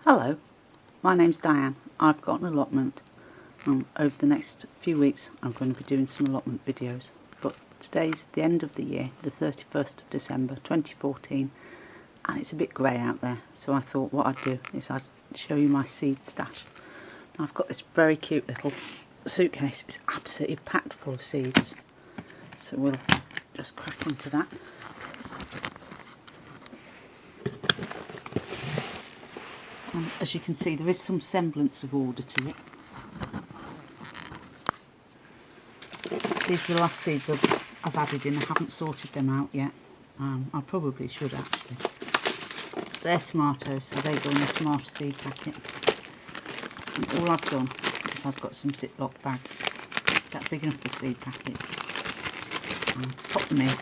Hello, my name's Diane. I've got an allotment. Over the next few weeks I'm going to be doing some allotment videos, but today's the end of the year, the 31st of December 2014, and it's a bit grey out there, so I thought what I'd do is I'd show you my seed stash. Now, I've got this very cute little suitcase. It's absolutely packed full of seeds, so we'll just crack into that. As you can see, there is some semblance of order to it. These are the last seeds I've added in. I haven't sorted them out yet. I probably should actually. They're tomatoes, so they go in a tomato seed packet. And all I've done is I've got some Ziploc bags that are big enough for seed packets. Pop them in.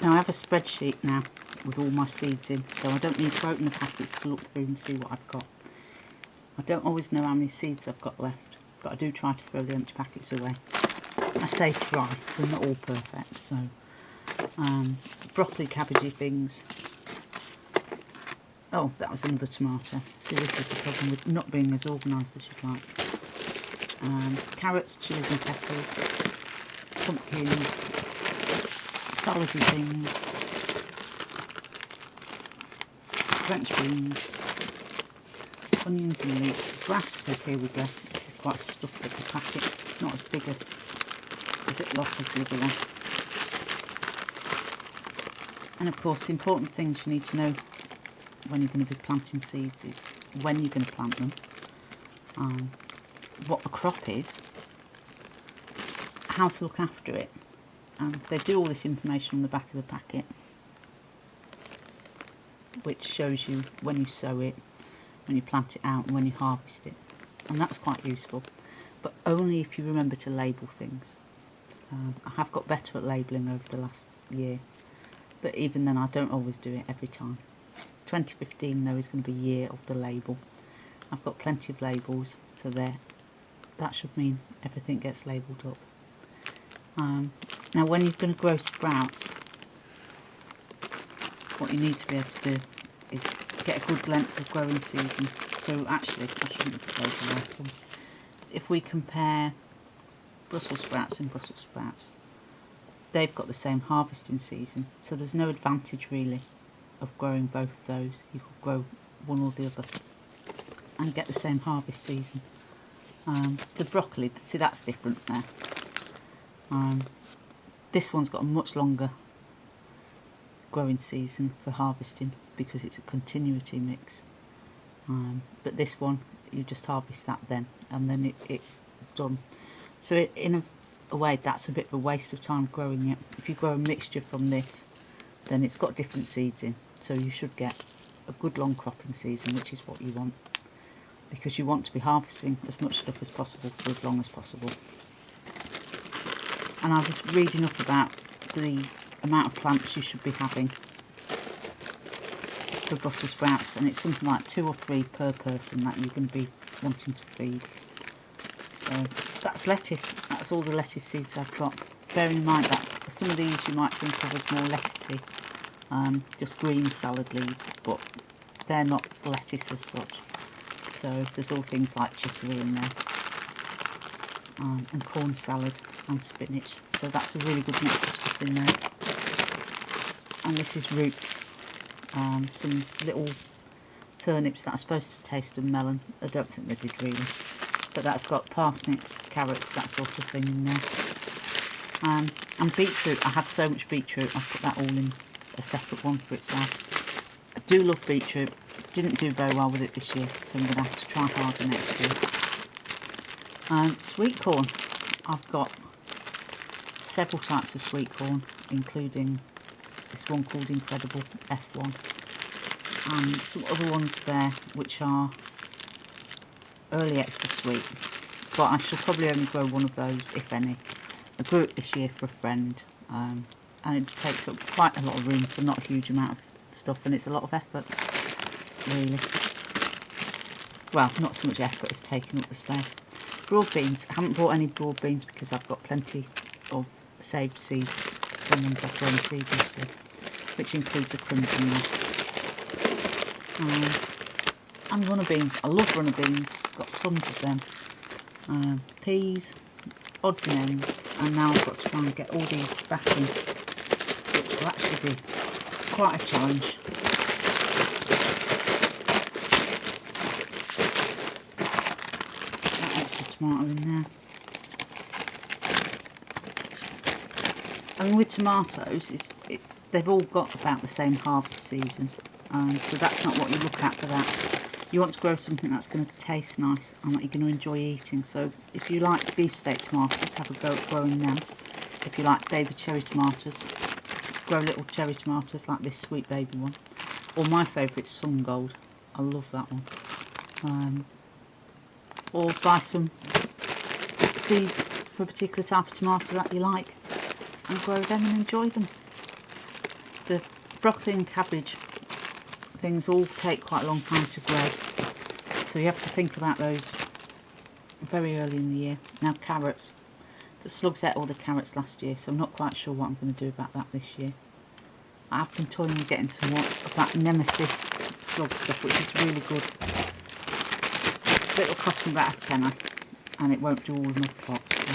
Now I have a spreadsheet now with all my seeds in, so I don't need to open the packets to look through and see what I've got. I don't always know how many seeds I've got left, but I do try to throw the empty packets away. I say try, they're not all perfect. So broccoli, cabbagey things. Oh, that was another tomato. See, this is the problem with not being as organised as you'd like. Carrots, chilies and peppers, pumpkins, salady things, French beans, onions and leeks, brassicas. Here we go. This is quite a stuffed little packet. It's not as big a Ziploc as the other one. And of course, the important things you need to know when you're going to be planting seeds is when you're going to plant them, what the crop is, how to look after it. They do all this information on the back of the packet, which shows you when you sow it, when you plant it out, and when you harvest it. And that's quite useful, but only if you remember to label things. I have got better at labelling over the last year, but even then I don't always do it every time. 2015 though is going to be year of the label. I've got plenty of labels, so that should mean everything gets labelled up. Now when you're going to grow sprouts, what you need to be able to do is get a good length of growing season. So actually, I shouldn't have put those away. If we compare Brussels sprouts and Brussels sprouts, they've got the same harvesting season, so there's no advantage really of growing both of those. You could grow one or the other and get the same harvest season. The broccoli, see, that's different there. This one's got a much longer growing season for harvesting because it's a continuity mix, but this one you just harvest that then, and then it's done. So in a way that's a bit of a waste of time growing it. If you grow a mixture from this, then it's got different seeds in, so you should get a good long cropping season, which is what you want, because you want to be harvesting as much stuff as possible for as long as possible. And I was reading up about the amount of plants you should be having for Brussels sprouts, and it's something like 2 or 3 per person that you're going to be wanting to feed. So that's lettuce. That's all the lettuce seeds I've got. Bearing in mind that some of these you might think of as more lettucey, just green salad leaves, but they're not lettuce as such. So there's all things like chicory in there, and corn salad and spinach. So that's a really good mix of stuff in there. And this is roots, some little turnips that are supposed to taste of melon. I don't think they did really, but that's got parsnips, carrots, that sort of thing in there. And beetroot. I had so much beetroot, I've put that all in a separate one for itself. I do love beetroot. Didn't do very well with it this year, so I'm going to have to try harder next year. Sweet corn. I've got several types of sweet corn, including this one called Incredible F1, and some other ones there which are early extra sweet, but I shall probably only grow one of those, if any. I grew it this year for a friend, and it takes up quite a lot of room for not a huge amount of stuff, and it's a lot of effort really. Well, not so much effort as taking up the space. Broad beans. I haven't bought any broad beans because I've got plenty of saved seeds from ones I've grown previously, which includes a crimson one. and runner beans. I love runner beans, got tons of them. Peas, odds and ends, and now I've got to try and get all these back in, which will actually be quite a challenge. That extra tomato in there. And with tomatoes, they've all got about the same harvest season, so that's not what you look at for that. You want to grow something that's going to taste nice and that you're going to enjoy eating. So if you like beefsteak tomatoes, have a go at growing them. If you like baby cherry tomatoes, grow little cherry tomatoes like this sweet baby one. Or my favourite, Sun Gold. I love that one. Or buy some seeds for a particular type of tomato that you like and grow them and enjoy them. The broccoli and cabbage things all take quite a long time to grow, so you have to think about those very early in the year. Now carrots, the slugs ate all the carrots last year, so I'm not quite sure what I'm going to do about that this year. I've been toying with getting some more of that nemesis slug stuff, which is really good. It'll cost me about a tenner and it won't do all the mud pots, so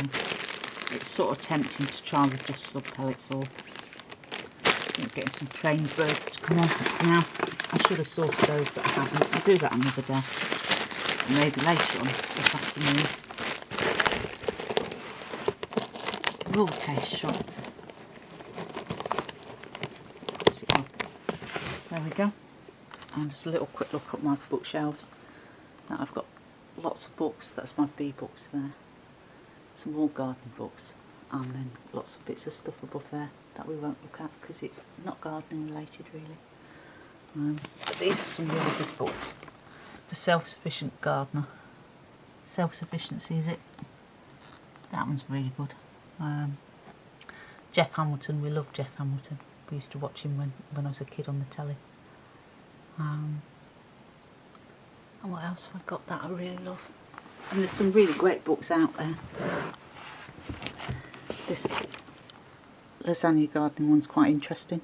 it's sort of tempting to try with just slug pellets or getting some trained birds to come on. Now I should have sorted those, but I haven't. I'll do that another day, or maybe later on this afternoon. Roll case shop. There we go. And just a little quick look at my bookshelves. Now I've got lots of books. That's my bee books there. Some more gardening books, and then lots of bits of stuff above there that we won't look at because it's not gardening related really. But these are some really good books. The Self-Sufficient Gardener. Self-Sufficiency, is it? That one's really good. Jeff Hamilton, we love Jeff Hamilton. We used to watch him when I was a kid on the telly. And what else have I got that I really love? And there's some really great books out there. This lasagna gardening one's quite interesting.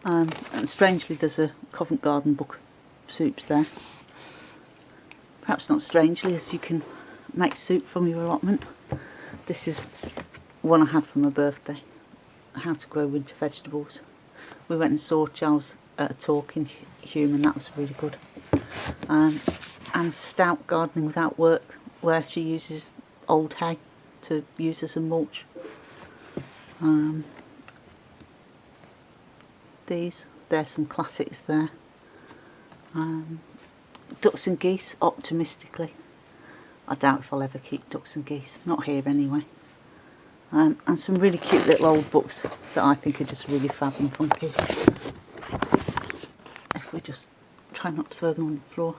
And strangely there's a Covent Garden book of soups there. Perhaps not strangely, as you can make soup from your allotment. This is one I had for my birthday. How to grow winter vegetables. We went and saw Charles at a talk in Hume, and that was really good. And Stout Gardening Without Work, where she uses old hay to use as a mulch. There's some classics there. Ducks and Geese, Optimistically. I doubt if I'll ever keep ducks and geese, not here anyway. And some really cute little old books that I think are just really fab and funky. If we just try not to throw them on the floor.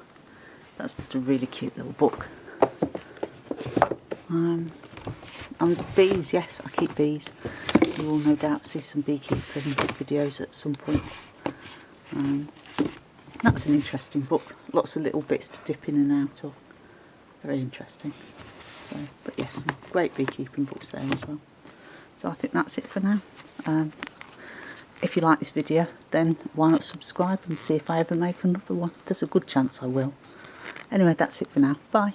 That's just a really cute little book. And bees, yes, I keep bees. You will no doubt see some beekeeping videos at some point. That's an interesting book. Lots of little bits to dip in and out of. Very interesting. So, but yes, some great beekeeping books there as well. So I think that's it for now. If you like this video, then why not subscribe and see if I ever make another one. There's a good chance I will. Anyway, that's it for now. Bye.